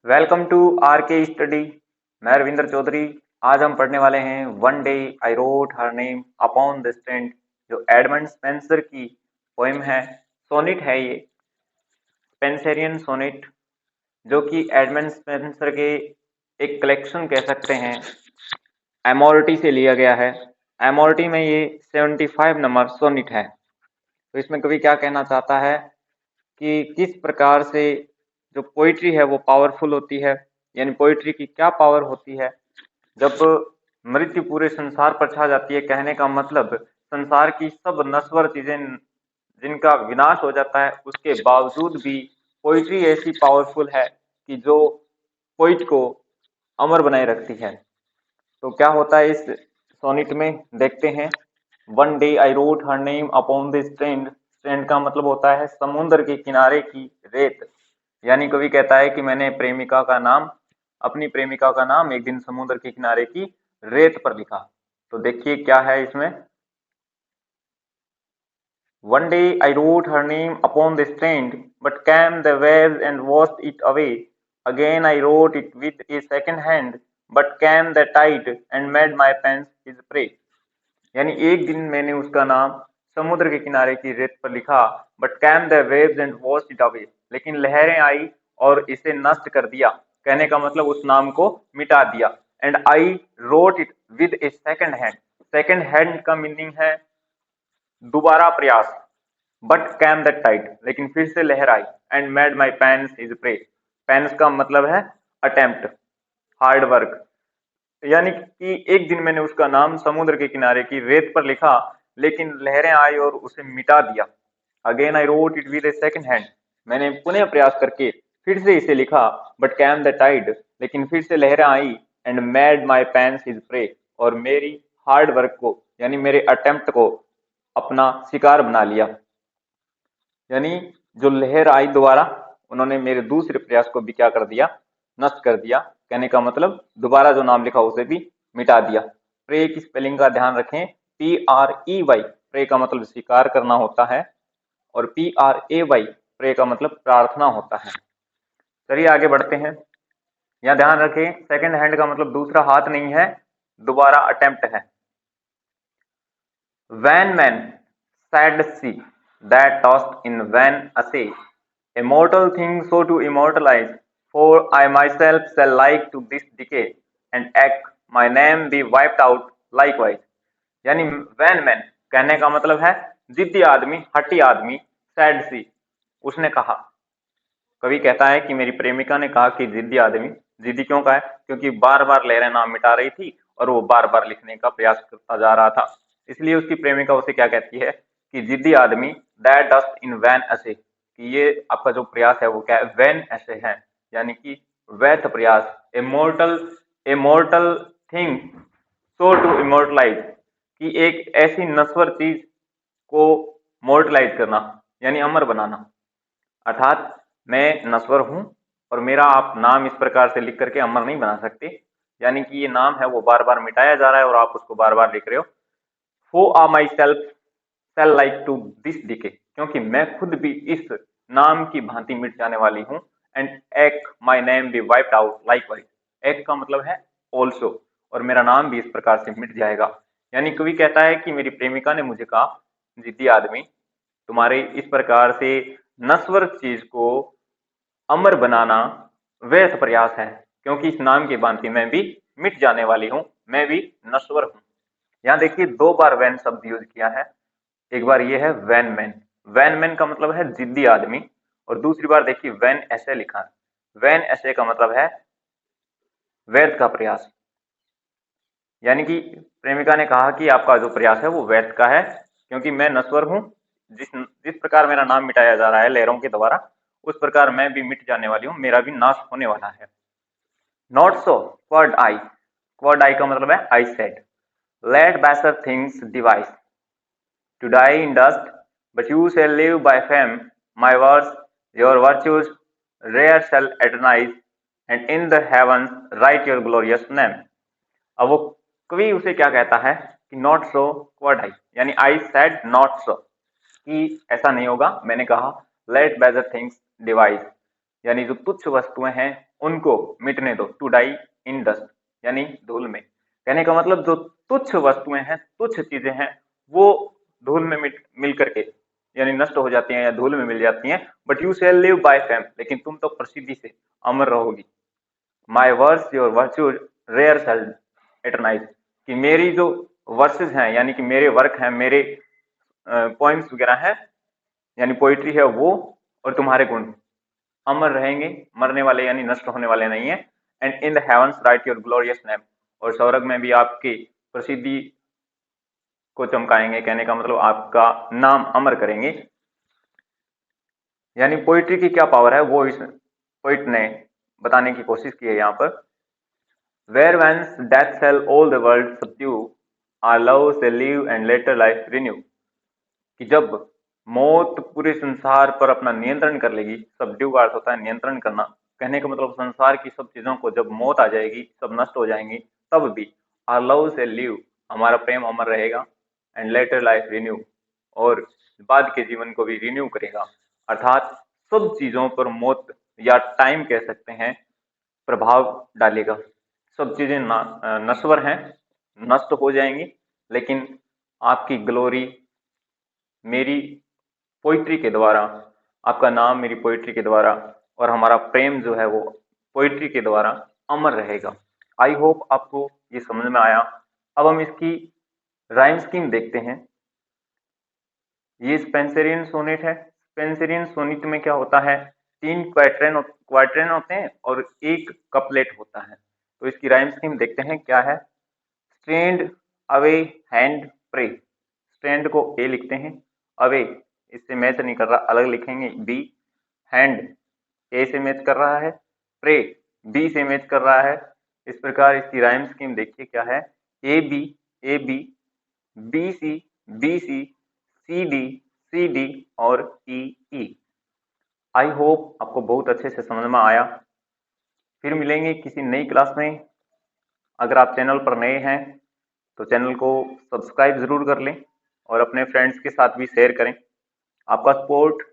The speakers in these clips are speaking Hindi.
वेलकम टू आर के स्टडी। मैं रविंद्र चौधरी। आज हम पढ़ने वाले हैं one day I wrote her name upon the stand, जो एडमंड स्पेंसर की पोएम है। सोनेट है ये, स्पेंसरियन सोनेट, जो कि एडमंड स्पेंसर के एक कलेक्शन कह सकते हैं, एमोरिटी से लिया गया है। एमोरिटी में ये 75 नंबर सोनेट है। तो इसमें कवि क्या कहना चाहता है कि किस प्रकार से जो पोइट्री है वो पावरफुल होती है, यानी पोइट्री की क्या पावर होती है जब मृत्यु पूरे संसार पर छा जाती है। कहने का मतलब संसार की सब नश्वर चीजें जिनका विनाश हो जाता है, उसके बावजूद भी पोइट्री ऐसी पावरफुल है कि जो पोइट को अमर बनाए रखती है। तो क्या होता है इस सोनेट में, देखते हैं। One day I wrote her name upon the strand. Strand का मतलब होता है समुद्र के किनारे की रेत, यानी कवि कहता है कि मैंने अपनी प्रेमिका का नाम एक दिन समुद्र के किनारे की रेत पर लिखा। तो देखिए क्या है इसमें। One day I wrote her name upon the strand but came the waves and washed it away. Again I wrote it with a second hand but came the tide and made my pen his prey. यानी एक दिन मैंने उसका नाम समुद्र के किनारे की रेत पर लिखा, but came the waves and washed it away, लेकिन लहरें आई और इसे नष्ट कर दिया। कहने का मतलब उस नाम को मिटा दिया। And I wrote it with A second hand. Second hand का मीनिंग है दोबारा प्रयास। बट कैम द टाइड, लेकिन फिर से लहर आई। And made my pains his prey. Pains का मतलब है अटेम्प्ट, हार्ड वर्क। यानी कि एक दिन मैंने उसका नाम समुद्र के किनारे की रेत पर लिखा, लेकिन लहरें आई और उसे मिटा दिया। Again I wrote it with A second hand. मैंने पुनः प्रयास करके फिर से इसे लिखा, बट कैम द टाइड, लेकिन फिर से लहरें आई। And made my pains his prey, और मेरी हार्ड वर्क को यानी मेरे अटेम्प्ट को अपना शिकार बना लिया। यानी जो लहर आई दोबारा, उन्होंने मेरे दूसरे प्रयास को भी क्या कर दिया, नष्ट कर दिया। कहने का मतलब दोबारा जो नाम लिखा उसे भी मिटा दिया। प्रे की स्पेलिंग का ध्यान रखें, PREY। प्रे का मतलब स्वीकार करना होता है, और PRAY प्रे का मतलब प्रार्थना होता है। चलिए आगे बढ़ते हैं। यहाँ ध्यान रखें, सेकंड हैंड का मतलब दूसरा हाथ नहीं है, दोबारा अटेम्प्ट है। When man sad sea that tossed in vain assay, immortal things so to immortalize, for I myself shall like to this decay, and act my name be wiped out likewise. यानी वैन मैन कहने का मतलब है जिद्दी आदमी, हठी आदमी, सैड सी। उसने कहा, कवि कहता है कि मेरी प्रेमिका ने कहा कि जिद्दी आदमी। जिद्दी क्यों कहा है? क्योंकि बार बार लहरें नाम मिटा रही थी और वो बार बार लिखने का प्रयास करता जा रहा था। इसलिए उसकी प्रेमिका उसे क्या कहती है कि जिद्दी आदमी, दैट डस्ट इन वैन ऐसे, कि ये आपका जो प्रयास है वो क्या है, वैन ऐसे है, यानी कि व्यर्थ प्रयास। Immortal, immortal thing so to immortalize, कि एक ऐसी नश्वर चीज को मोर्टलाइज करना यानी अमर बनाना। अर्थात मैं नश्वर हूं और मेरा आप नाम इस प्रकार से लिख करके अमर नहीं बना सकते। यानी कि ये नाम है वो बार बार मिटाया जा रहा है और आप उसको बार बार लिख रहे हो। For I myself shall like to this decay, क्योंकि मैं खुद भी इस नाम की भांति मिट जाने वाली हूं। And eke my name be wiped out likewise. Eke का मतलब है ऑल्सो, और मेरा नाम भी इस प्रकार से मिट जाएगा। यानी कवि कहता है कि मेरी प्रेमिका ने मुझे कहा, जिद्दी आदमी, तुम्हारे इस प्रकार से नश्वर चीज को अमर बनाना व्यर्थ प्रयास है, क्योंकि इस नाम की भांति मैं भी मिट जाने वाली हूं, मैं भी नश्वर हूं। यहाँ देखिए दो बार वैन शब्द यूज किया है। एक बार ये है वैन मैन। वैन मैन का मतलब है जिद्दी आदमी, और दूसरी बार देखिए वैन ऐसे लिखा है। वैन ऐसे का मतलब है व्यर्थ का प्रयास। यानी कि प्रेमिका ने कहा कि आपका जो प्रयास है वो व्यर्थ का है, क्योंकि मैं नश्वर हूं। जिस जिस प्रकार मेरा नाम मिटाया जा रहा है लहरों के द्वारा, उस प्रकार मैं भी मिट जाने वाली हूँ, मेरा भी नाश होने वाला है। नॉट सो क्वर्ड आई। क्वर्ड आई का मतलब है I said, let baser things devise to die in dust, but you shall live by fame. My words, your virtues, rare shall eternize, and in the heavens write your glorious name. अब वो कवि उसे क्या कहता है कि नॉट सो क्वर्ड आई, यानी आई सेड नॉट सो, कि ऐसा नहीं होगा। मैंने कहा लेट बेजर थिंग्स डिवाइस, यानी जो तुच्छ वस्तुएं हैं उनको मिटने दो, टू डाई इन डस्ट यानी धूल में। कहने का मतलब जो तुच्छ वस्तुएं हैं, तुच्छ चीजें हैं, वो धूल में मिल करके यानी नष्ट हो जाती हैं या धूल में मिल जाती हैं। But you shall live by fame, लेकिन तुम तो प्रसिद्धि से अमर रहोगी। माई वर्स योर वर्च्यू रेयर शैल एटरनाइज, कि मेरी जो वर्सेस हैं यानी कि मेरे वर्क हैं, मेरे पॉइंट्स वगैरह हैं यानी पोइट्री है वो, और तुम्हारे गुण अमर रहेंगे, मरने वाले यानी नष्ट होने वाले नहीं है। And in the heavens write your glorious name, और स्वर्ग में भी आपकी प्रसिद्धि को चमकाएंगे, कहने का मतलब आपका नाम अमर करेंगे। यानी पोइट्री की क्या पावर है वो इस पोइट ने बताने की कोशिश की है यहाँ पर। Where once death shall all the world subdue, our love shall live and later life renew, कि जब मौत पूरे संसार पर अपना नियंत्रण कर लेगी, सबड्यू का अर्थ होता है नियंत्रण करना, कहने का मतलब संसार की सब चीजों को जब मौत आ जाएगी, सब नष्ट हो जाएंगी, तब भी आर लव से लिव, हमारा प्रेम अमर रहेगा, एंड लेटर लाइफ रिन्यू, और बाद के जीवन को भी रिन्यू करेगा। अर्थात सब चीजों पर मौत या टाइम कह सकते हैं प्रभाव डालेगा। सब चीजें नश्वर हैं, नष्ट हो जाएंगी, लेकिन आपकी ग्लोरी मेरी पोइट्री के द्वारा, आपका नाम मेरी पोइट्री के द्वारा, और हमारा प्रेम जो है वो पोइट्री के द्वारा अमर रहेगा। आई होप आपको ये समझ में आया। अब हम इसकी राइम स्कीम देखते हैं। ये स्पेंसरियन सोनेट है। स्पेंसरियन सोनेट में क्या होता है, 3 क्वार्टरन होते हैं और 1 कपलेट होता है। तो इसकी राइम स्कीम देखते हैं क्या है। Strand away hand prey, strand को ए लिखते हैं, अवे इससे मैच नहीं कर रहा, अलग लिखेंगे बी, हैंड ए से मैच कर रहा है, प्रे बी से मैच कर रहा है। इस प्रकार इसकी राइम स्कीम देखिए क्या है, A B, B C, C D और ई ई। आई होप आपको बहुत अच्छे से समझ में आया। फिर मिलेंगे किसी नई क्लास में। अगर आप चैनल पर नए हैं तो चैनल को सब्सक्राइब जरूर कर लें और अपने फ्रेंड्स के साथ भी शेयर करें। आपका सपोर्ट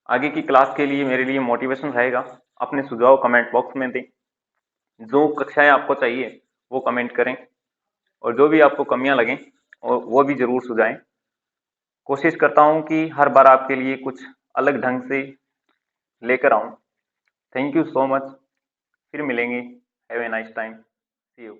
आगे की क्लास के लिए मेरे लिए मोटिवेशन रहेगा। अपने सुझाव कमेंट बॉक्स में दें। जो कक्षाएं आपको चाहिए वो कमेंट करें, और जो भी आपको कमियां लगें और वो भी जरूर सुझाएं। कोशिश करता हूं कि हर बार आपके लिए कुछ अलग ढंग से लेकर आऊं। Thank you so much. फिर मिलेंगे। Have a nice time. See you.